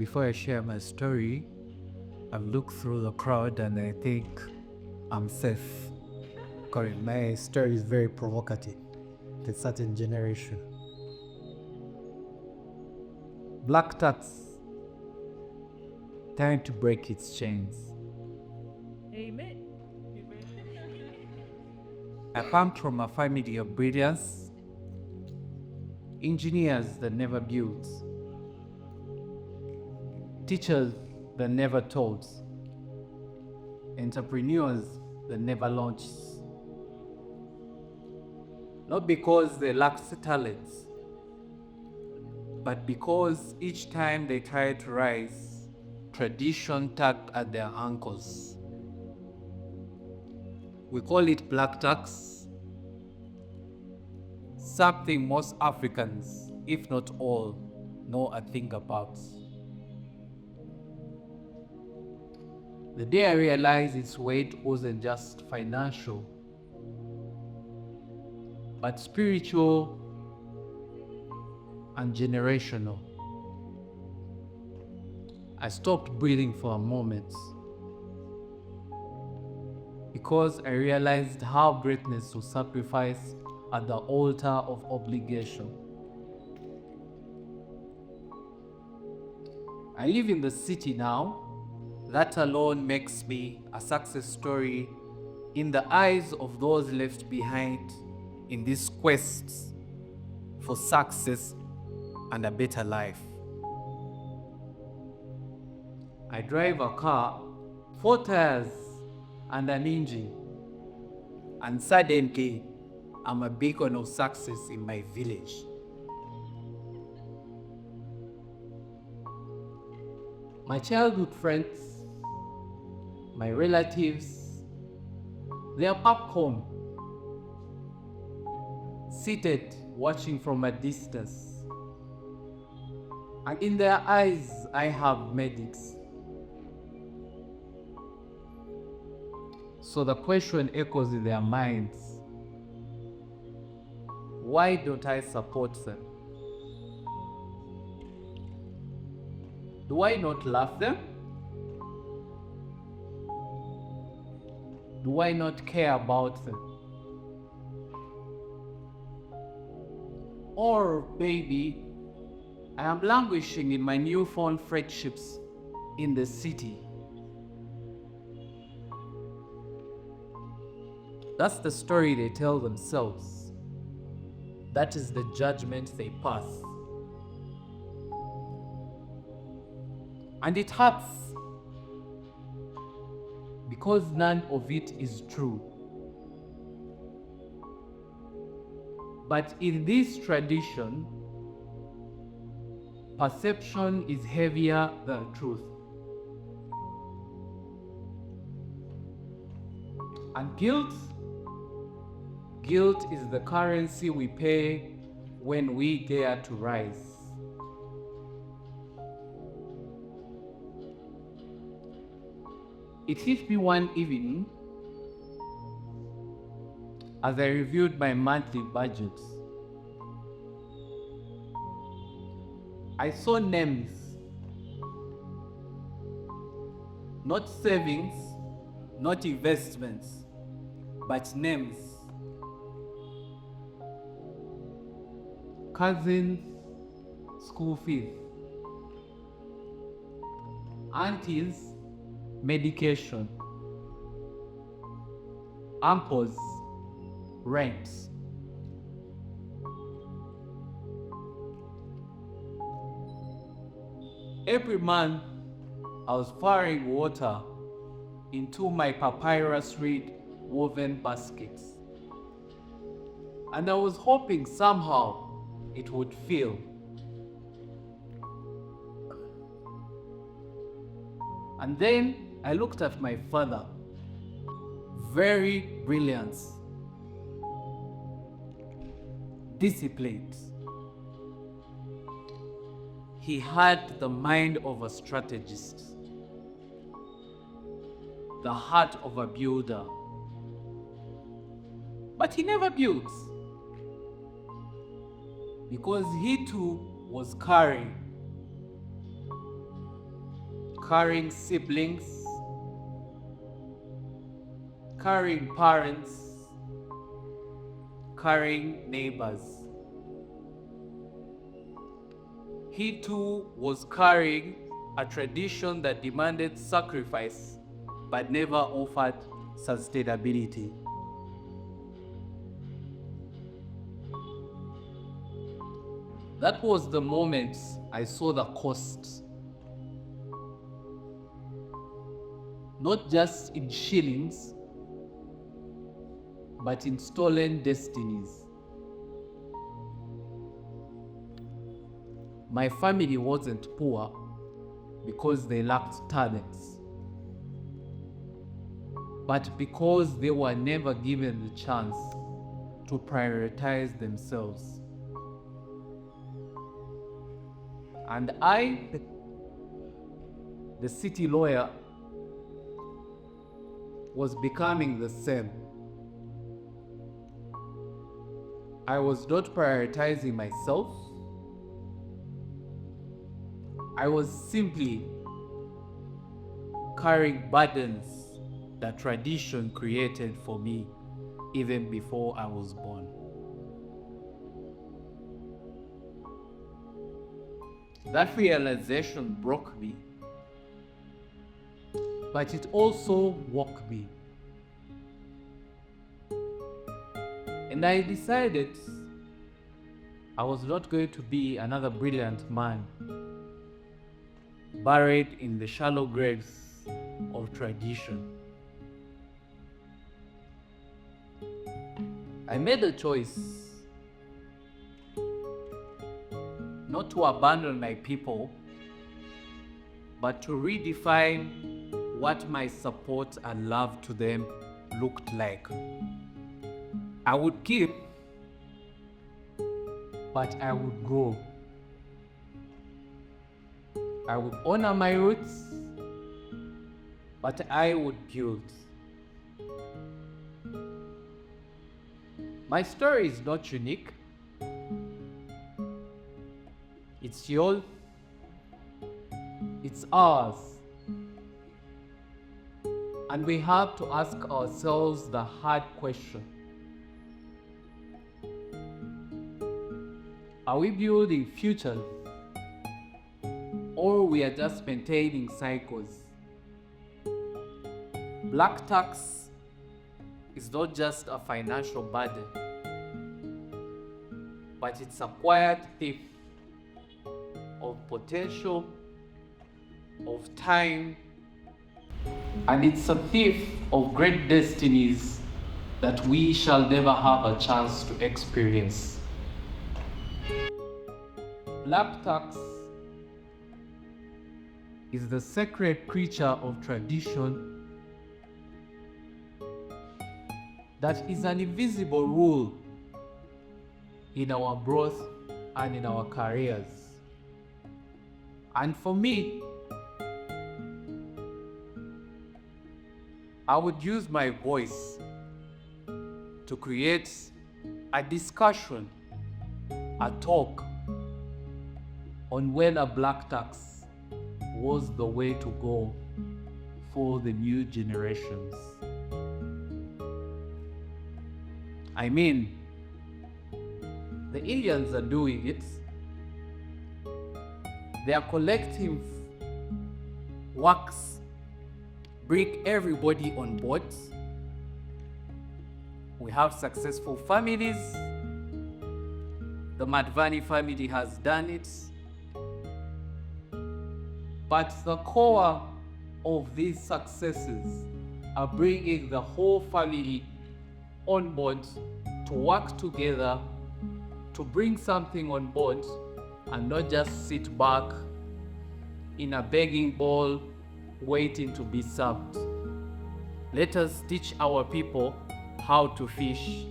before I share my story, I've looked through the crowd and I think I'm safe. Because my story is very provocative to a certain generation. Black tax trying to break its chains. Amen. I come from a family of brilliance, engineers that never built, teachers that never taught, entrepreneurs that never launched. Not because they lacked talents, but because each time they tried to rise, tradition tugged at their ankles. We call it black tax, something most Africans, if not all, know and think about. The day I realized its weight wasn't just financial, but spiritual and generational. I stopped breathing for a moment because I realized how greatness was sacrificed at the altar of obligation. I live in the city now. That alone makes me a success story in the eyes of those left behind in this quest for success and a better life. I drive a car, 4 tires, and an engine, and suddenly I'm a beacon of success in my village. My childhood friends, my relatives, they are back home, seated watching from a distance. And in their eyes, I have medics. So the question echoes in their minds, why don't I support them? Do I not love them? Do I not care about them? Or maybe I am languishing in my newfound friendships in the city. That's the story they tell themselves. That is the judgment they pass. And it hurts because none of it is true. But in this tradition, perception is heavier than truth. And guilt is the currency we pay when we dare to rise. It hit me one evening as I reviewed my monthly budget. I saw names, not savings, not investments, but names. Cousins' school fees, aunties' medication, uncles' rent. Every month, I was pouring water into my papyrus reed woven baskets. And I was hoping somehow it would fill. And then I looked at my father, very brilliant, disciplined. He had the mind of a strategist, the heart of a builder. But he never built because he too was carrying. carrying siblings, carrying parents, carrying neighbors. He too was carrying a tradition that demanded sacrifice but never offered sustainability. That was the moment I saw the cost. Not just in shillings, but in stolen destinies. My family wasn't poor because they lacked talents, but because they were never given the chance to prioritize themselves. And I, the city lawyer, was becoming the same. I was not prioritizing myself. I was simply carrying burdens that tradition created for me even before I was born. That realization broke me, but it also woke me. And I decided I was not going to be another brilliant man buried in the shallow graves of tradition. I made a choice not to abandon my people, but to redefine what my support and love to them looked like. I would give, but I would grow. I would honor my roots, but I would build. My story is not unique. It's yours. It's ours. And we have to ask ourselves the hard question. Are we building futures, or we are just maintaining cycles? Black tax is not just a financial burden, but it's a quiet thief of potential, of time, and it's a thief of great destinies that we shall never have a chance to experience. Black tax is the sacred creature of tradition that is an invisible rule in our growth and in our careers. And for me, I would use my voice to create a discussion, a talk on whether black tax was the way to go for the new generations. I mean, the Indians are doing it. Their collective works bring everybody on board. We have successful families. The Madhvani family has done it. But the core of these successes are bringing the whole family on board to work together to bring something on board and not just sit back in a begging bowl waiting to be served. Let us teach our people how to fish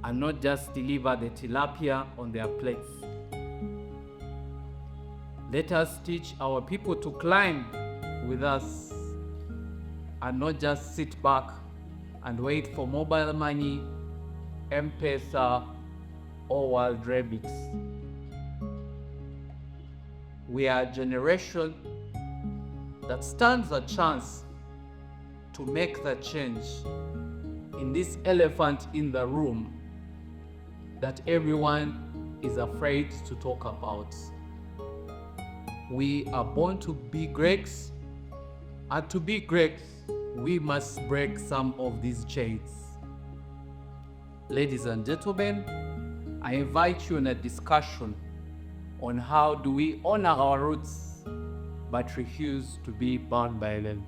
and not just deliver the tilapia on their plates. Let us teach our people to climb with us and not just sit back and wait for mobile money, M-Pesa, or World Remix. We are a generation that stands a chance to make the change in this elephant in the room that everyone is afraid to talk about. We are born to be great, and to be great, we must break some of these chains. Ladies and gentlemen, I invite you in a discussion on how do we honor our roots but refuse to be bound by them.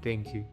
Thank you.